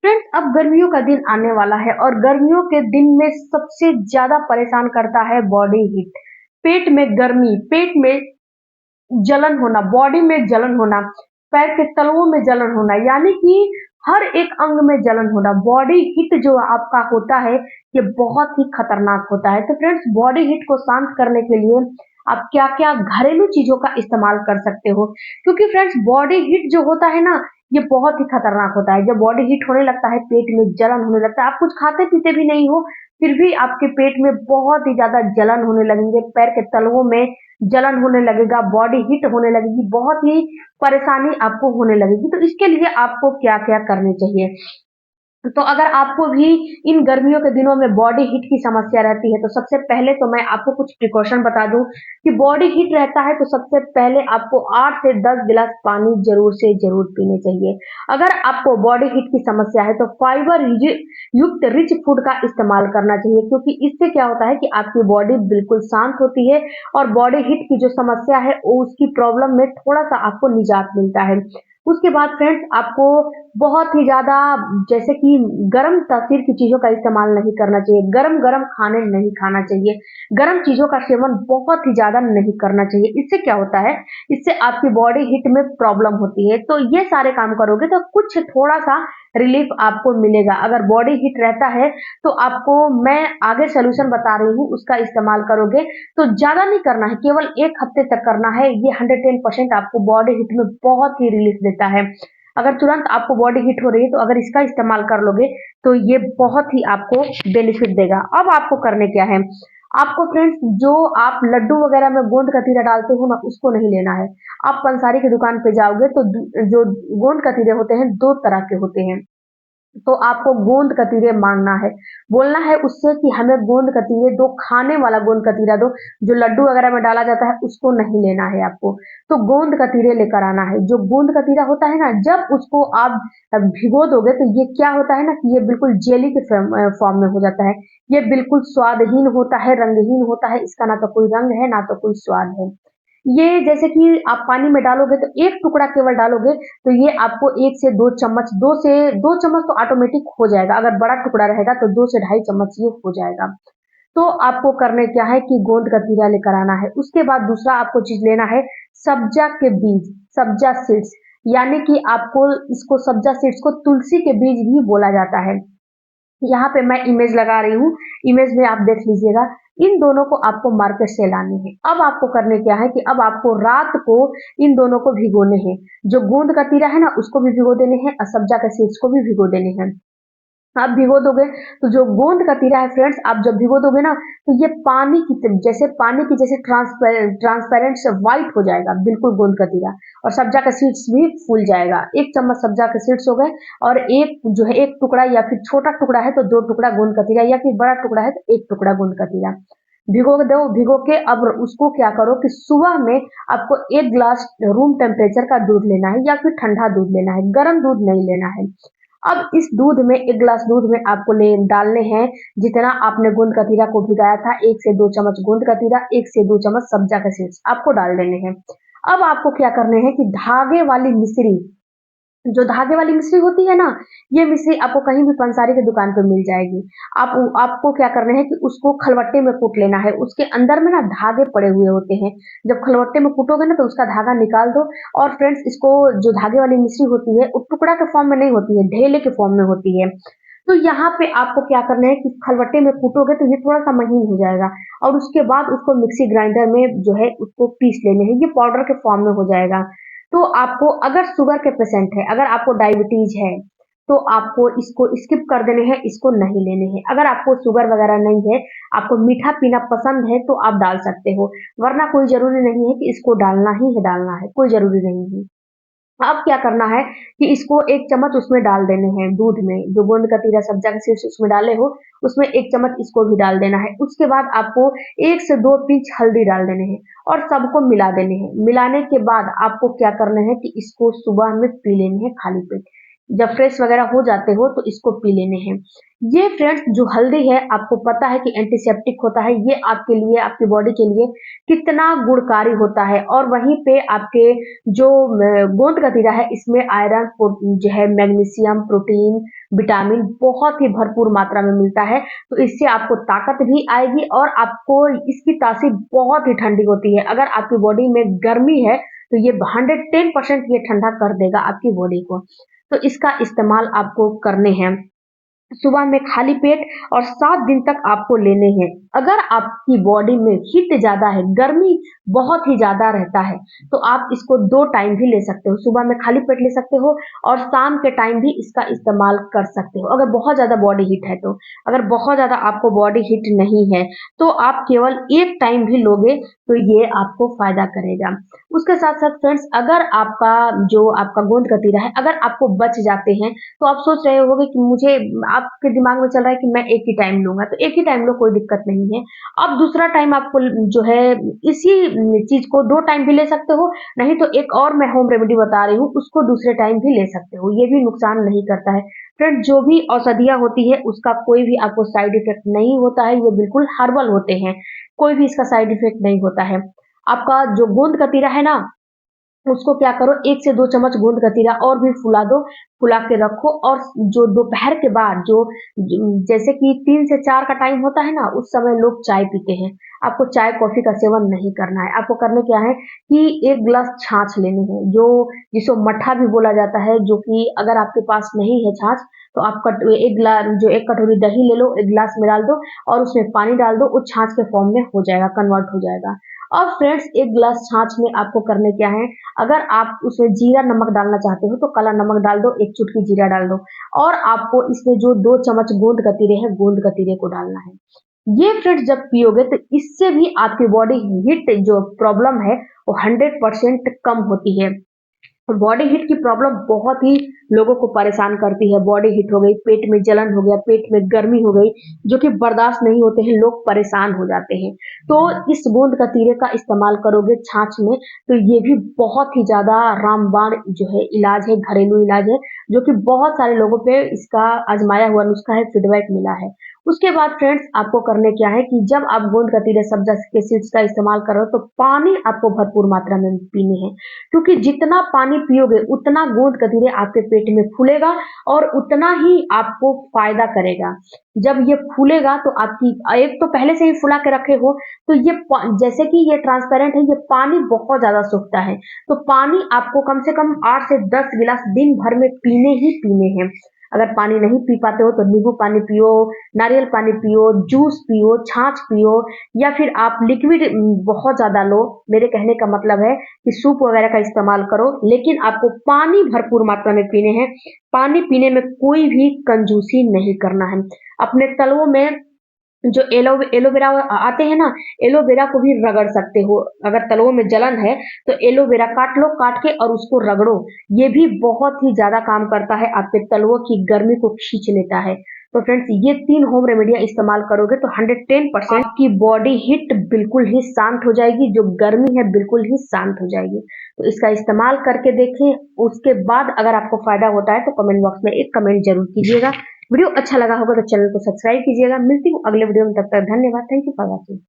Friends, अब गर्मियों का दिन आने वाला है और गर्मियों के दिन में सबसे ज्यादा परेशान करता है बॉडी हीट। पेट में गर्मी, पेट में जलन होना, बॉडी में जलन होना, पैर के तलवों में जलन होना, यानी कि हर एक अंग में जलन होना। बॉडी हीट जो आपका होता है ये बहुत ही खतरनाक होता है। तो फ्रेंड्स, बॉडी हीट को शांत करने के लिए आप क्या क्या घरेलू चीजों का इस्तेमाल कर सकते हो, क्योंकि फ्रेंड्स बॉडी हीट जो होता है ना, ये बहुत ही खतरनाक होता है। जब बॉडी हीट होने लगता है, पेट में जलन होने लगता है, आप कुछ खाते पीते भी नहीं हो, फिर भी आपके पेट में बहुत ही ज्यादा जलन होने लगेंगे, पैर के तलवों में जलन होने लगेगा, बॉडी हीट होने लगेगी, बहुत ही परेशानी आपको होने लगेगी। तो इसके लिए आपको क्या-क्या करने चाहिए? तो अगर आपको भी इन गर्मियों के दिनों में बॉडी हीट की समस्या रहती है, तो सबसे पहले तो मैं आपको कुछ प्रिकॉशन बता दूं कि बॉडी हीट रहता है तो सबसे पहले आपको 8 से 10 गिलास पानी जरूर से जरूर पीने चाहिए। अगर आपको बॉडी हीट की समस्या है तो फाइबर युक्त रिच फूड का इस्तेमाल करना चाहिए, क्योंकि इससे क्या होता है कि आपकी बॉडी बिल्कुल शांत होती है और बॉडी हीट की जो समस्या है उसकी प्रॉब्लम में थोड़ा सा आपको निजात मिलता है। उसके बाद फ्रेंड्स, आपको बहुत ही ज़्यादा जैसे कि गरम तासीर की चीज़ों का इस्तेमाल नहीं करना चाहिए, गरम-गरम खाने नहीं खाना चाहिए, गरम चीज़ों का सेवन बहुत ही ज़्यादा नहीं करना चाहिए। इससे क्या होता है, इससे आपकी बॉडी हीट में प्रॉब्लम होती है। तो ये सारे काम करोगे तो कुछ थोड़ा-सा रिलीफ आपको मिलेगा। अगर बॉडी हीट रहता है तो आपको मैं आगे सॉल्यूशन बता रही हूँ, उसका इस्तेमाल करोगे तो ज़्यादा नहीं करना है, केवल 1 हफ्ते तक करना है। ये 110% आपको बॉडी हीट में बहुत ही रिलीफ देता है। अगर तुरंत आपको बॉडी हीट हो रही है तो अगर इसका इस्तेमाल कर लोगे तो ये बहुत ही आपको बेनिफिट देगा। अब आपको करने क्या है, आपको फ्रेंड्स जो आप लड्डू वगैरह में गोंद कतीरा डालते हो ना, उसको नहीं लेना है। आप पंसारी की दुकान पे जाओगे तो जो गोंद कतीरे होते हैं 2 तरह के होते हैं। तो आपको गोंद कतीरे मांगना है, बोलना है उससे कि हमें गोंद कतीरे दो, खाने वाला गोंद कतीरा दो। जो लड्डू वगैरह में डाला जाता है उसको नहीं लेना है आपको, तो गोंद कतीरे लेकर आना है। जो गोंद कतीरा होता है ना, जब उसको आप भिगो दोगे तो ये क्या होता है ना कि ये बिल्कुल जेली के फॉर्म में हो जाता है। ये बिल्कुल स्वादहीन होता है, रंगहीन होता है, इसका ना तो कोई रंग है ना तो कोई स्वाद है। ये जैसे कि आप पानी में डालोगे तो एक टुकड़ा केवल डालोगे तो ये आपको 1 से 2 चम्मच, 2 चम्मच तो ऑटोमेटिक हो जाएगा। अगर बड़ा टुकड़ा रहेगा तो 2 से ढाई चम्मच ये हो जाएगा। तो आपको करने क्या है कि गोंद कतीरा लेकर आना है। उसके बाद दूसरा आपको चीज लेना है सब्जा के बीज, सब्जा सीड्स, यानी कि आपको इसको सब्जा सीड्स को तुलसी के बीज भी बोला जाता है। यहाँ पे मैं इमेज लगा रही हूँ, इमेज में आप देख लीजिएगा। इन दोनों को आपको मार्केट से लाने हैं। अब आपको करने क्या है कि अब आपको रात को इन दोनों को भिगोने हैं। जो गोंद कतीरा है ना, उसको भी भिगो देने हैं और सब्जा के सीड्स को भी भिगो देने हैं। आप भिगो दोगे तो जो गोंद कतीरा है फ्रेंड्स, आप जब भिगो दोगे ना तो ये पानी की जैसे ट्रांसपेरेंट से व्हाइट हो जाएगा बिल्कुल गोंद कतीरा, और सब्जा का सीड्स भी फूल जाएगा। 1 चम्मच सब्जा के सीड्स हो गए और एक जो है एक टुकड़ा, या फिर छोटा टुकड़ा है तो 2 टुकड़ा गोंद कतीरा, या फिर बड़ा टुकड़ा है तो 1 टुकड़ा गोंद कतीरा भिगो दो। भिगो के अब उसको क्या करो कि सुबह में आपको 1 ग्लास रूम टेम्परेचर का दूध लेना है, या फिर ठंडा दूध लेना है, गर्म दूध नहीं लेना है। अब इस दूध में 1 ग्लास दूध में आपको ले डालने हैं जितना आपने गोंद कतीरा को भिगाया था, 1 से 2 चम्मच गोंद कतीरा, 1 से 2 चम्मच सब्जा का सीड्स आपको डाल देने हैं। अब आपको क्या करने हैं कि धागे वाली मिश्री, जो धागे वाली मिश्री होती है ना, ये मिश्री आपको कहीं भी पंसारी की दुकान पे मिल जाएगी। आपको क्या करना है कि उसको खलबट्टे में कूट लेना है। उसके अंदर में ना धागे पड़े हुए होते हैं। जब खलबट्टे में कूटोगे ना तो उसका धागा निकाल दो। और फ्रेंड्स, इसको जो धागे वाली मिश्री होती है वो टुकड़ा के फॉर्म में नहीं होती है, ढेले के फॉर्म में होती है। तो यहाँ पे आपको क्या करना है कि खलबट्टे में कूटोगे तो ये थोड़ा सा महीन हो जाएगा, और उसके बाद उसको मिक्सी ग्राइंडर में जो है उसको पीस लेने हैं। ये पाउडर के फॉर्म में हो जाएगा। तो आपको अगर शुगर के पेशेंट है, अगर आपको डायबिटीज है, तो आपको इसको स्किप कर देने हैं, इसको नहीं लेने हैं। अगर आपको शुगर वगैरह नहीं है, आपको मीठा पीना पसंद है तो आप डाल सकते हो, वरना कोई जरूरी नहीं है कि इसको डालना ही है, डालना है कोई जरूरी नहीं है। अब क्या करना है कि इसको 1 चम्मच उसमें डाल देने हैं दूध में, जो गोंद कतीरा सब्जा के सीड्स उसमें डाले हो उसमें 1 चम्मच इसको भी डाल देना है। उसके बाद आपको 1 से 2 पिंच हल्दी डाल देने हैं और सबको मिला देने हैं। मिलाने के बाद आपको क्या करना है कि इसको सुबह में पी लेने हैं खाली पेट। जब फ्रेश वगैरह हो जाते हो तो इसको पी लेने हैं। ये फ्रेंड्स जो हल्दी है आपको पता है कि एंटीसेप्टिक होता है, ये आपके लिए आपकी बॉडी के लिए कितना गुणकारी होता है। और वहीं पे आपके जो गोंद कतीरा है इसमें आयरन जो है मैग्नीशियम, प्रोटीन, विटामिन बहुत ही भरपूर मात्रा में मिलता है। तो इससे आपको ताकत भी आएगी और आपको इसकी तासीर बहुत ही ठंडी होती है। अगर आपकी बॉडी में गर्मी है तो ये 110% ये ठंडा कर देगा आपकी बॉडी को। तो इसका इस्तेमाल आपको करने हैं सुबह में खाली पेट और 7 दिन तक आपको लेने हैं। अगर आपकी बॉडी में हीट ज़्यादा है, गर्मी बहुत ही ज़्यादा रहता है, तो आप इसको 2 टाइम भी ले सकते हो। सुबह में खाली पेट ले सकते हो और शाम के टाइम भी इसका इस्तेमाल कर सकते हो, अगर बहुत ज़्यादा बॉडी हीट है तो। अगर बहुत ज़्यादा आपको बॉडी हीट नहीं है, तो आप केवल 1 टाइम भी लोगे, तो ये आपको फ़ायदा करेगा। उसके साथ-साथ फ्रेंड्स अगर आपका गोंद कतीरा है, अगर आपको बच जाते हैं, तो आप सोच रहे होगे कि मुझे आपके दिमाग में चल रहा है कि मैं एक ही टाइम लूँगा, तो एक ही टाइम लो, कोई दिक्कत नहीं है। अब दूसरा टाइम आपको जो है इसी चीज़ को 2 टाइम भी ले सकते हो, नहीं तो एक और मैं होम रेमेडी बता रही हूँ, उसको दूसरे टाइम भी ले सकते हो, ये भी नुकसान नहीं करता है। फ्रेंड जो भी औषधियाँ होती है उसका कोई भी आपको साइड इफ़ेक्ट नहीं होता है, ये बिल्कुल हर्बल होते हैं, कोई भी इसका साइड इफ़ेक्ट नहीं होता है। आपका जो गोंद कतीरा है ना, उसको क्या करो 1 से 2 चम्मच गोंद कतीरा और भी फुला दो, फुला के रखो और जो दोपहर के बाद जैसे कि 3 से 4 का टाइम होता है ना, उस समय लोग चाय पीते हैं। आपको चाय कॉफ़ी का सेवन नहीं करना है, आपको करना क्या है कि 1 ग्लास छाछ लेनी है, जिसको मट्ठा भी बोला जाता है, जो कि अगर आपके पास नहीं है छाछ, तो आप 1 कटोरी दही ले लो, 1 ग्लास में डाल दो और उसमें पानी डाल दो, वो छाछ के फॉर्म में हो जाएगा, कन्वर्ट हो जाएगा। और फ्रेंड्स 1 ग्लास छाछ में आपको करने क्या है, अगर आप उसमें जीरा नमक डालना चाहते हो तो काला नमक डाल दो, 1 चुटकी जीरा डाल दो और आपको इसमें जो 2 चम्मच गोंद कतीरे हैं, गोंद कतीरे को डालना है। ये फ्रेंड्स जब पियोगे तो इससे भी आपकी बॉडी हीट जो प्रॉब्लम है वो 100% कम होती है। बॉडी हीट की प्रॉब्लम बहुत ही लोगों को परेशान करती है। बॉडी हीट हो गई, पेट में जलन हो गया, पेट में गर्मी हो गई, जो कि बर्दाश्त नहीं होते हैं, लोग परेशान हो जाते हैं। तो इस गोंद कतीरे का इस्तेमाल करोगे छाछ में, तो ये भी बहुत ही ज़्यादा रामबाण जो है इलाज है, घरेलू इलाज है, जो कि बहुत सारे लोगों पे इसका आजमाया हुआ नुस्खा है, फीडबैक मिला है। उसके बाद फ्रेंड्स आपको करने क्या है कि जब आप गोंद कतीरे सब्जा के सीड्स का इस्तेमाल कर रहे हो, तो पानी आपको भरपूर मात्रा में पीनी है। क्योंकि जितना पानी पियोगे उतना गोंद कतीरे आपके पेट में फूलेगा और उतना ही आपको फायदा करेगा। जब ये फूलेगा तो आपकी एक तो पहले से ही फुला के रखे हो, तो जैसे कि ये ट्रांसपेरेंट है, ये पानी बहुत ज्यादा सोखता है, तो पानी आपको कम से कम 8 से 10 गिलास दिन भर में पीने ही पीने हैं। अगर पानी नहीं पी पाते हो तो नींबू पानी पियो, नारियल पानी पियो, जूस पियो, छाछ पियो, या फिर आप लिक्विड बहुत ज़्यादा लो। मेरे कहने का मतलब है कि सूप वगैरह का इस्तेमाल करो, लेकिन आपको पानी भरपूर मात्रा में पीने हैं। पानी पीने में कोई भी कंजूसी नहीं करना है। अपने तलवों में जो एलोवेरा आते हैं ना, एलोवेरा को भी रगड़ सकते हो। अगर तलवों में जलन है तो एलोवेरा काट लो, काट के और उसको रगड़ो। ये भी बहुत ही ज़्यादा काम करता है, आपके तलवों की गर्मी को खींच लेता है। तो फ्रेंड्स ये 3 होम रेमेडियाँ इस्तेमाल करोगे तो 110% आपकी बॉडी हीट बिल्कुल ही शांत हो जाएगी, जो गर्मी है बिल्कुल ही शांत हो जाएगी। तो इसका इस्तेमाल करके देखें, उसके बाद अगर आपको फ़ायदा होता है तो कमेंट बॉक्स में एक कमेंट ज़रूर कीजिएगा। वीडियो अच्छा लगा होगा तो चैनल को सब्सक्राइब कीजिएगा। मिलती हूँ अगले वीडियो में, तब तक धन्यवाद। Thank you for watching.